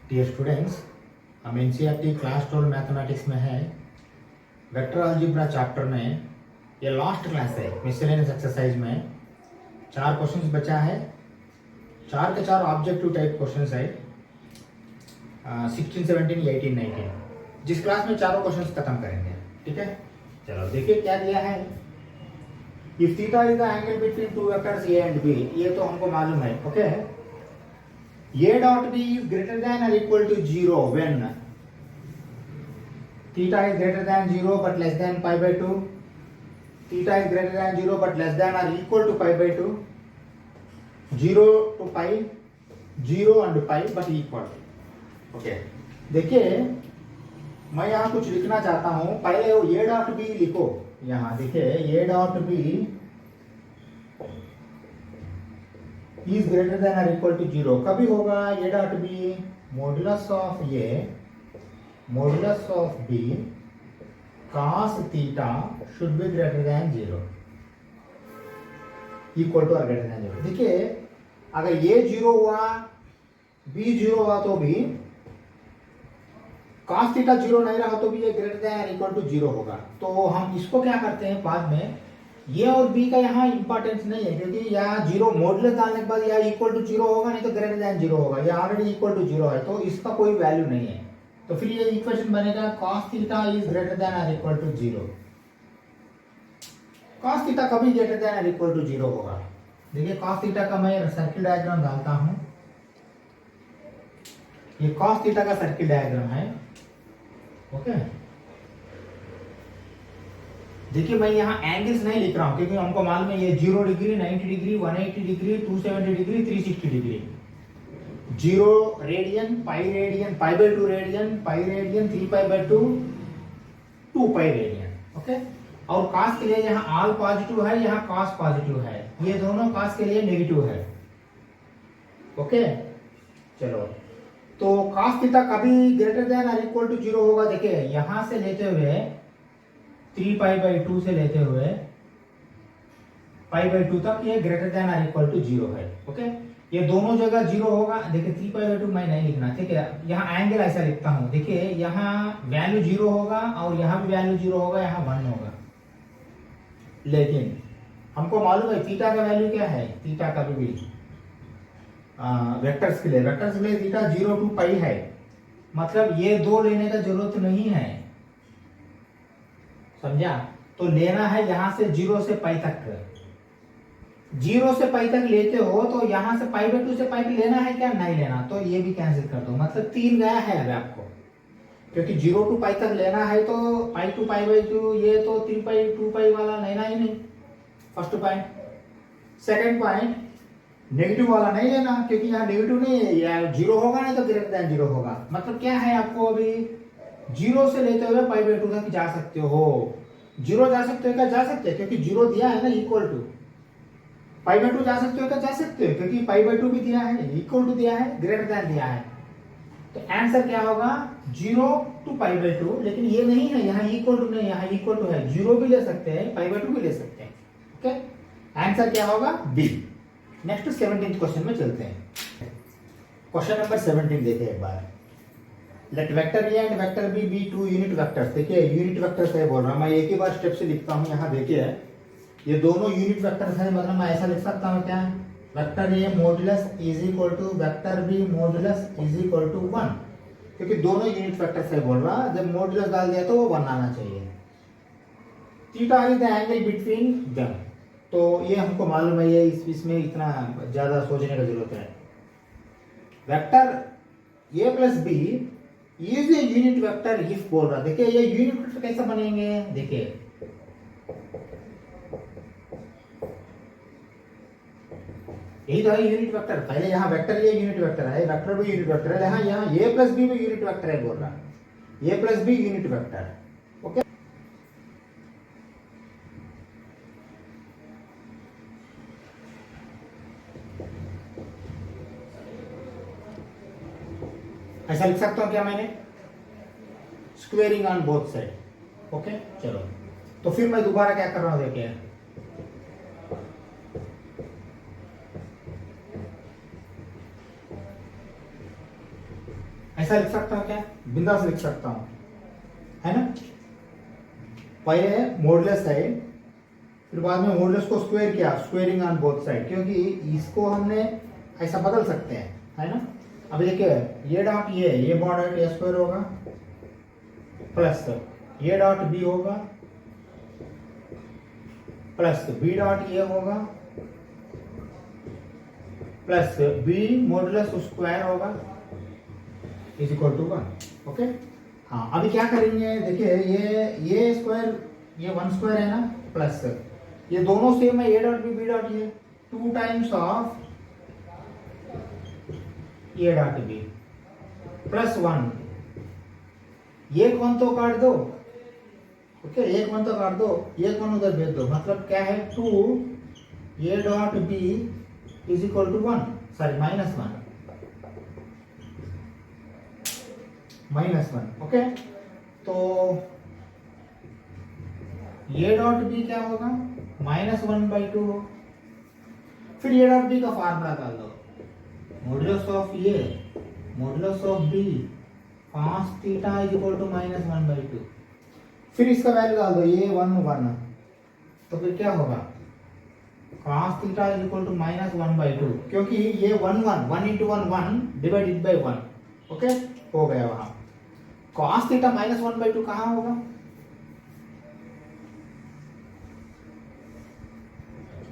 Dear students, हम NCERT class 12 mathematics में है। वेक्टर अलजेब्रा चैप्टर में ये लास्ट क्लास है। मिसलेनियस एक्सरसाइज में 4 क्वेश्चंस बचा है। 4 के 4 ऑब्जेक्टिव टाइप क्वेश्चंस है। 16, 17, 18, 19 जिस क्लास में चारों क्वेश्चंस खत्म करेंगे। ठीक है, चलो देखिए क्या दिया है। If theta is the angle between two vectors A and b, ये तो हमको मालूम है। Okay, a dot b is greater than or equal to 0 when theta is greater than 0 but less than pi by 2, theta is greater than 0 but less than or equal to pi by 2, 0 to pi, 0 and pi but equal। Okay, देखिए मैं यहाँ कुछ लिखना चाहता हूँ। पहले वो a dot b लिखो। यहाँ देखिए a dot b is greater than or equal to 0 कभी होगा? a dot b modulus of a modulus of b cos theta should be greater than 0, equal to और ग्रेटर देन 0। देखिए अगर a 0 हुआ b 0 हुआ तो भी cos थीटा 0 नहीं रहा तो भी ये ग्रेटर देन और इक्वल टू 0 होगा। तो हम इसको क्या करते हैं बाद में, ये और बी का यहाँ इंपॉर्टेंस नहीं है क्योंकि यहाँ 0 मॉडुलस डालने के बाद यहाँ इक्वल टू 0 होगा, नहीं तो ग्रेटर देन 0 होगा। ये ऑलरेडी इक्वल टू 0 है तो इसका कोई वैल्यू नहीं है। तो फिर ये इक्वेशन बनेगा cos theta is greater than और इक्वल टू 0। cos थीटा कभी ग्रेटर देन और इक्वल टू 0 होगा। देखिए cos थीटा का मैं सर्किल डायग्राम डालता हूं। ये cos थीटा का सर्किल डायग्राम है। ओके, देखिए मैं यहाँ एंगल्स नहीं लिख रहा हूँ क्योंकि हमको मालूम है ये 0 degree, 90 degree, 180 degree, 270 degree, 360 degree, 0 radian, pi radian, pi by 2 radian, pi radian, 3 pi by 2, 2 pi radian. Okay, और cos के लिए यहाँ ऑल पॉजिटिव है, यहाँ cos पॉजिटिव है, ये दोनों cos के लिए नेगेटिव है। ओके, चलो तो cos थीटा कभी ग्रेटर देन और इक्वल टू 0 होगा। देखिए यहां से लेते हुए 3 पाई बाई 2 से लेते हुए पाई बाई 2 तक ये ग्रेटर देन और इक्वल टू 0 है। ओके, ये दोनों जगह 0 होगा। देखिए 3 पाई बाई 2 मैं नहीं लिखना, ठीक है। यहाँ एंगल ऐसा लिखता हूं। देखिए यहाँ वैल्यू 0 होगा और यहाँ भी वैल्यू 0 होगा, यहाँ 1 होगा। लेकिन हमको मालूम है थीटा का वैल्यू क्या है। थीटा का भी वेक्टर्स के लिए थीटा 0 टू पाई है। मतलब ये दो लेने का जरूरत नहीं है, समझा? तो लेना है यहां से 0 से पाई तक। 0 से पाई तक लेते हो तो यहां से पाई बाय 2 से पाई लेना है क्या? नहीं लेना, तो ये भी कैंसिल कर दो। मतलब 3 गया है अब आपको, क्योंकि 0 टू पाई तक लेना है तो पाई टू पाई बाय 2, ये तो 3 पाई 2 पाई वाला लेना ही नहीं। First point. Second point, negative वाला नहीं लेना क्योंकि यहाँ नेगेटिव नहीं है, या 0 होगा नहीं तो ग्रेटर देन 0 होगा। मतलब क्या है, आपको अभी 0 से लेते हुए पाई बाय 2 तक जा सकते हो। 0 जा सकते हो क्या? जा सकते हैं क्योंकि 0 दिया है ना इक्वल टू। पाई बाय 2 जा सकते हो क्या? जा सकते हो क्योंकि पाई बाय 2 भी दिया है, इक्वल टू दिया है, ग्रेटर देन दिया है। तो आंसर क्या होगा? 0 टू पाई बाय 2। लेकिन ये नहीं है, यहाँ इक्वल टू नहीं, यहाँ इक्वल टू है। 0 भी ले सकते हैं, पाई बाय 2 भी ले सकते हैं। ओके, आंसर क्या होगा? बी। नेक्स्ट 17th क्वेश्चन में चलते हैं। क्वेश्चन नंबर 17 देखिए एक बार। Let vector A and vector B be 2 unit vectors. देखिए यूनिट वेक्टर्स है बोल रहा हूं मैं, एक ही बार स्टेप से लिखता हूं। यहाँ देखिए ये दोनों यूनिट वेक्टर्स है, मतलब मैं ऐसा लिख सकता हूं क्या? Vector a modulus is equal to vector b modulus is equal to 1, क्योंकि दोनों यूनिट वेक्टर्स है बोल रहा। जब मॉडुलस डाल दिया तो वो 1 आना चाहिए। Theta is the angle between them, तो ये हमको मालूम है, ये इसमें इतना ज्यादा सोचने का जरूरत है। Vector a plus b is a unit vector if बोल रहा। देखिए ये यूनिट वेक्टर कैसे बनेंगे? देखिए यही तो है यूनिट वेक्टर। पहले यहाँ वेक्टर ए यूनिट वेक्टर है, वेक्टर बी यूनिट वेक्टर है, यहाँ ए प्लस बी भी यूनिट वेक्टर है बोल रहा। A plus B unit vector. Okay, ऐसा लिख सकता हूं क्या मैंने? Squaring on both side. Okay, चलो तो फिर मैं दोबारा क्या कर रहा हूं, देखिए ऐसा लिख सकता हूँ क्या? बिंदास लिख सकता हूँ, है ना। पहले मॉडुलस है, फिर बाद में मॉडुलस को स्क्वायर किया, स्क्वेयरिंग ऑन बोथ साइड, क्योंकि इसको हमने ऐसा बदल सकते हैं, है ना। अब देखिए ये डॉट ये डॉट ए स्क्वायर होगा प्लस ये डॉट बी होगा प्लस बी डॉट ए होगा प्लस बी मॉडुलस स्क्वायर होगा इज इक्वल टू 1। ओके, हाँ अभी क्या करेंगे, देखिए ये स्क्वायर, ये 1 स्क्वायर है ना, प्लस ये दोनों सेम है, a dot b dot a, 2 times of A dot b plus 1, एक 1 तो काट दो, ओके, एक 1 तो काट दो, एक 1 उधर भेज दो, मतलब क्या है 2 a dot B is equal to 1, sorry -1, -1। Okay, तो ए डॉट बी क्या होगा, -1/2 हो। फिर ए डॉट बी का फार्मूला डाल दो, modulus of A modulus of b cos theta is equal to -1/2। फिर इसका वैल्यू डाल दो, ये 1 तो फिर क्या होगा, cos theta is equal to -1/2, क्योंकि ये 1 इंटू 1 डिवाइडेड बाई 1। ओके, हो गया वहां। cos थीटा -1/2 कहाँ होगा,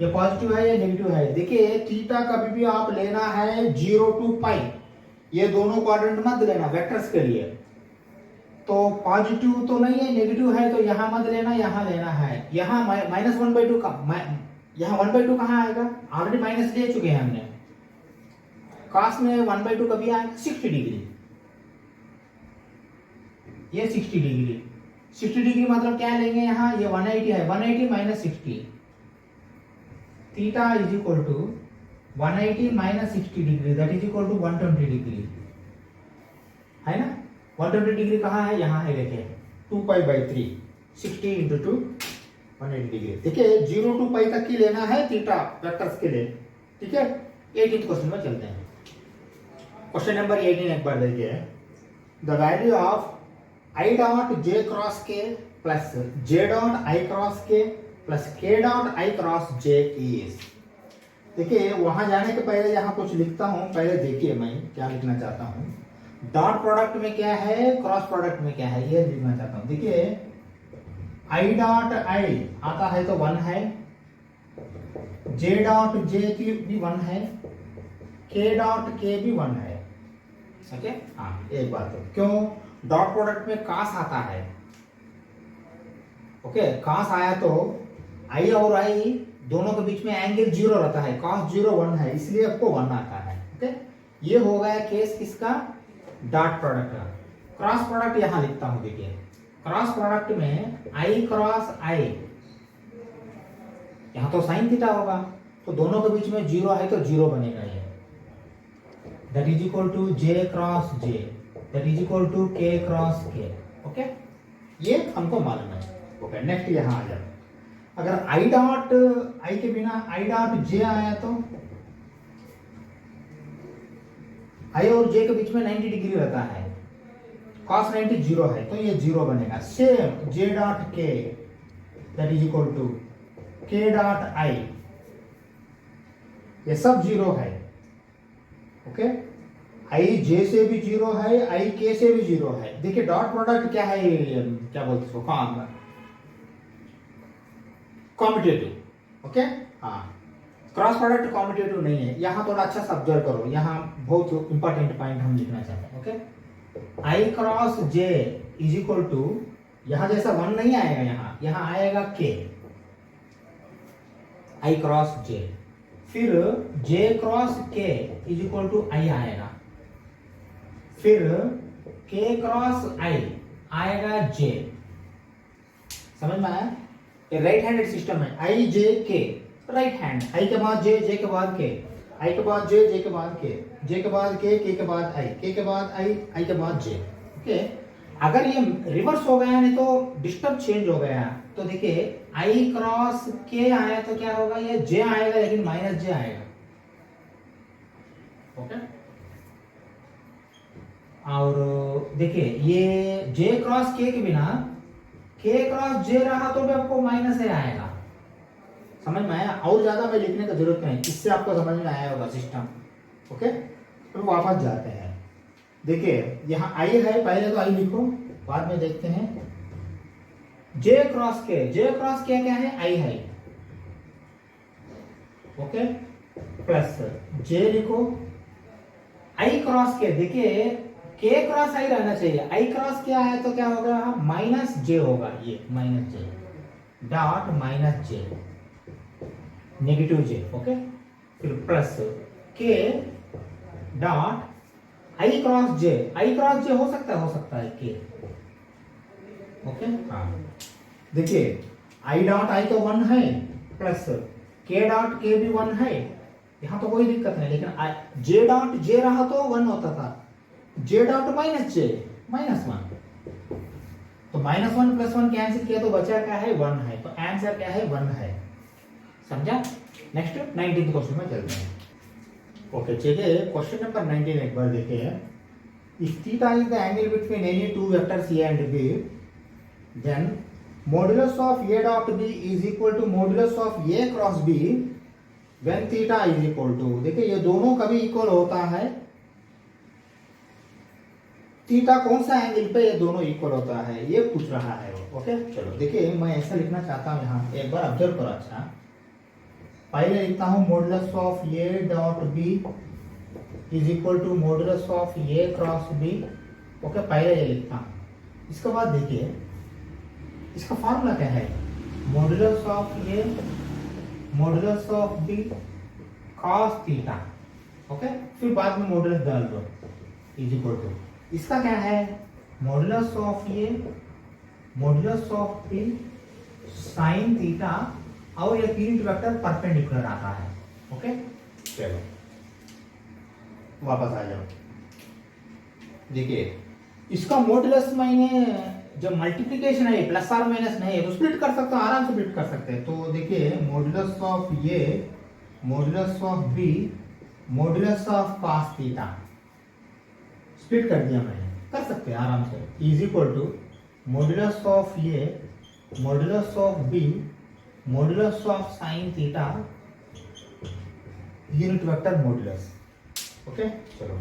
ये पॉजिटिव है या नेगेटिव है। देखिए थीटा कभी भी आप लेना है 0 to पाई, ये दोनों क्वाड्रेंट मत लेना वेक्टर्स के लिए, तो पॉजिटिव तो नहीं है, नेगेटिव है, तो यहां मत लेना, यहां लेना है। यहां -1/2 का यहां 1/2 कहां आएगा, ऑलरेडी माइनस ले चुके हैं हमने, cos में 1/2 कभी आएगा 60 डिग्री, ये 60 डिग्री, 60 डिग्री मतलब क्या लेंगे यहाँ, ये 180 है, 180 minus 60, theta is equal to 180 minus 60 degree, that is equal to 120 degree, है ना। 120 डिग्री कहाँ है, यहाँ है, देखिए 2π/3, 60 इंटू 2 180 डिग्री। देखिए 0 to पाई तक की लेना है थीटा वेक्टर्स के लिए, ठीक है। 18th क्वेश्चन में चलते हैं। क्वेश्चन नंबर 18 एक बार देखिए, the value of I dot j cross k plus j dot I cross k plus k dot I cross j is. देखिए वहां जाने के पहले यहाँ कुछ लिखता हूं, पहले देखिए मैं क्या लिखना चाहता हूं। डॉट प्रोडक्ट में क्या है, क्रॉस प्रोडक्ट में क्या है, ये लिखना चाहता हूं। देखिए I डॉट I आता है तो 1 है, J डॉट J की भी 1 है, K डॉट K भी 1 है, ओके। हाँ एक बात है, क्यों, डॉट प्रोडक्ट में कास आता है, ओके, कास आया तो I और I दोनों के बीच में एंगल 0 रहता है, cos 0 1 है, इसलिए आपको 1 आता है, ओके। ये हो गया केस किसका, डॉट प्रोडक्ट का। क्रॉस प्रोडक्ट यहां लिखता हूं, देखिए क्रॉस प्रोडक्ट में I क्रॉस I, यहां तो साइन थीटा होगा, तो दोनों के बीच में 0 है तो 0 बनेगा ये, that is equal to J cross J, that is equal to K cross K, okay, ये हमको मालूम है, ओके। नेक्स्ट यहां आ जाए, अगर I डॉट I के बिना I डॉट J आया तो I और J के बीच में 90 डिग्री रहता है, cos 90 0 है, तो ये 0 बनेगा। Same J dot K that is equal to K dot I, ये सब 0 है, ओके। I J से भी 0 है, I K से भी 0 है। देखिए डॉट प्रोडक्ट क्या है, क्या बोलते हैं इसको, कॉम्पिटेटिव, ओके। हाँ क्रॉस प्रोडक्ट कॉम्पिटेटिव नहीं है, यहाँ थोड़ा अच्छा सा ऑब्जर्व करो, यहाँ बहुत इंपॉर्टेंट पॉइंट हम लिखना चाहते हैं, okay. I cross J is equal to, यहाँ जैसा 1 नहीं आएगा, यहाँ आएगा K, I क्रॉस J, फिर J cross K is equal to I आएगा, फिर K क्रॉस I आएगा J, समझ में आया। ये राइट हैंडेड सिस्टम है, I J K, right hand, I के बाद J, J के बाद K, I के बाद J, J के बाद K, J के बाद K, K के बाद I, K के बाद I के बाद J, ओके। अगर ये रिवर्स हो गया नहीं तो डिस्टर्ब चेंज हो गया, तो देखिए I क्रॉस K आया तो क्या होगा, ये J आएगा लेकिन माइनस J आएगा, ओके। और देखिए ये जे क्रॉस के बिना के क्रॉस जे रहा तो भी आपको माइनस ए आएगा। समझ में आया? और ज्यादा में लिखने का जरूरत नहीं, इससे आपको समझ में आया होगा सिस्टम। ओके, तो वापस जाते हैं। देखिए यहाँ आई है, पहले तो आई लिखो, बाद में देखते हैं। जे क्रॉस के क्या है? आई है। ओके, प्लस जे लिखो, आई क्रॉस के, देखिए के क्रॉस आई रहना चाहिए, आई क्रॉस क्या है तो क्या होगा? माइनस जे होगा, ये माइनस जे डॉट माइनस जे, नेगेटिव जे। ओके, फिर प्लस के डॉट आई क्रॉस जे हो सकता है के। ओके, हाँ देखिए आई डॉट आई तो 1 है, प्लस के डॉट के भी 1 है, यहां तो कोई दिक्कत नहीं। लेकिन जे डॉट जे रहा तो 1 होता था, जे डॉट माइनस जे -1, तो -1 + 1 कैंसिल किया तो बचा क्या है? 1 है। तो आंसर क्या है? 1 है। समझा? नेक्स्ट 19th क्वेश्चन में चलते हैं। ओके, चलिए क्वेश्चन नंबर 19 एक बार देखिए। If theta is the angle between any two vectors A and B, then modulus of A dot B is equal to modulus of A cross B when theta is equal to, देखिए ये दोनों कभी equal होता है, theta कौन सा angle पे ये दोनों इक्वल होता है ये पूछ रहा है वो। ओके, चलो देखिए मैं ऐसा लिखना चाहता हूं, यहाँ एक बार ऑब्जर्व करो। अच्छा, पहले लिखता हूं modulus of A dot B is equal to modulus of A cross B. Okay, पहले ये लिखता हूं। इसके बाद देखिए इसका फॉर्मूला क्या है? Modulus of A modulus of B cos theta. Okay, फिर बाद में मॉडुलस डाल दो, इज इक्वल टू, इसका क्या है? Modulus of A modulus of B sine theta, और ये यूनिट वेक्टर परपेंडिकुलर आता है। ओके, चलो वापस आ जाओ। देखिए इसका मॉडुलस मैंने जब मल्टीप्लिकेशन है प्लस और माइनस नहीं है तो स्प्लिट कर सकते हो, आराम से स्प्लिट कर सकते हैं। तो देखिए modulus of A modulus of B modulus of cos theta, split कर दिया मैंने, कर सकते हैं आराम से, is equal to modulus of A modulus of B modulus of sine theta unit vector modulus. Okay, चलो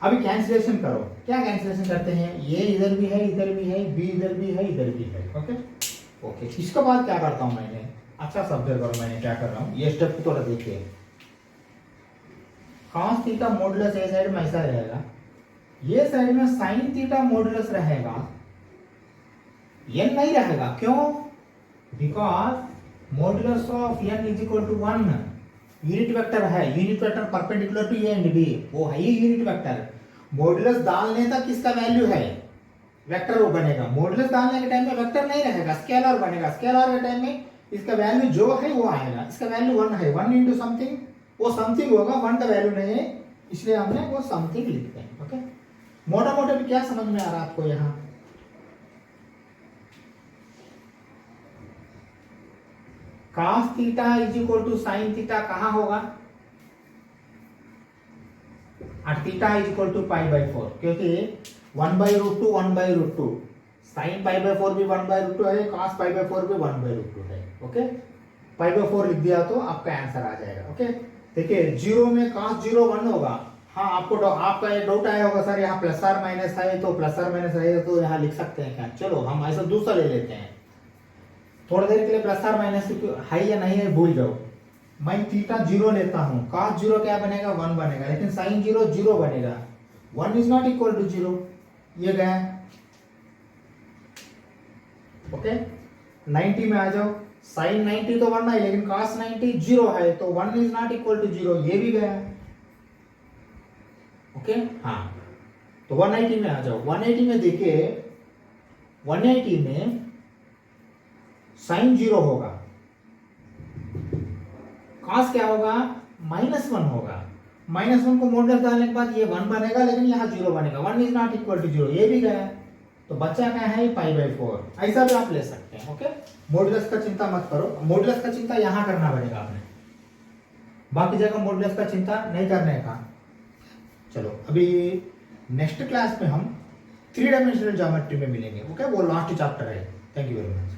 अभी कैंसिलेशन करो। क्या कैंसिलेशन करते हैं? ये इधर भी है, इधर भी है, बी इधर भी है, इधर भी है। ओके ओके, इसके बाद क्या करता हूं मैंने? अच्छा सब करो मैंने क्या कर रहा हूं, ये स्टेप थोड़ा देखिए। कॉस थीटा मॉडुलस ए साइड में ऐसा रहेगा, ये साइड में साइन थीटा मॉडुलस रहेगा, ये नहीं रहेगा। क्यों? Because modulus of n is equal to 1 unit vector है, unit vector perpendicular to A and B, वो है ही यूनिट वेक्टर। मॉडुलस डालने तक किसका वैल्यू है? वेक्टर वो बनेगा। मॉडुलस डालने के टाइम में वेक्टर नहीं रहेगा, स्केलर बनेगा। स्केलर के टाइम में इसका वैल्यू जो है वो आएगा। इसका वैल्यू 1 है, 1 इंटू समथिंग, वो समथिंग होगा, 1 का वैल्यू नहीं है, इसलिए हमने वो समथिंग लिखते हैं। ओके, मोटा मोटा भी क्या समझ में आ रहा है आपको? यहाँ cos theta is equal to sine theta कहां होगा? और थीटा इज इक्वल टू π/4, क्योंकि 1/√2 1/√2, साइन π/4 भी 1/√2 है, cos π/4 भी 1/√2 है। ओके, π/4 लिख दिया तो आपका आंसर आ जाएगा। ओके, देखिए 0 में cos 0 1 होगा। हाँ, आपका ये डाउट आया होगा सर यहाँ प्लस और माइनस है, तो प्लस और माइनस है तो यहाँ लिख सकते हैं क्या? चलो हम ऐसा दूसरा ले लेते हैं, थोड़ी देर के लिए प्लस और माइनस है या नहीं है भूल जाओ। मैं थीटा 0 लेता हूं, cos 0 क्या बनेगा? 1 बनेगा, लेकिन साइन 0 0 बनेगा। 1 इज नॉट इक्वल टू 0, ये गया। ओके, 90 में आ जाओ, साइन 90 तो 1 है, लेकिन cos 90 0 है, तो 1 इज नॉट इक्वल टू 0, ये भी गया। ओके, हाँ, तो 180 में आ जाओ। 180 में देखिए, 180 में साइन 0 होगा, cos क्या होगा? -1 होगा। -1 को मॉडुलस डालने के बाद ये 1 बनेगा, लेकिन यहाँ 0 बनेगा। 1 इज नॉट इक्वल टू 0, ये भी गया। तो बच्चा क्या है? π/4। ऐसा भी आप ले सकते हैं। ओके, मॉडुलस का चिंता मत करो, मॉडुलस का चिंता यहाँ करना पड़ेगा आपने, बाकी जगह मॉडुलस का चिंता नहीं करने का। चलो अभी नेक्स्ट क्लास में हम 3 डायमेंशनल ज्योमेट्री में मिलेंगे। ओके, वो लास्ट चैप्टर है। Thank you very much.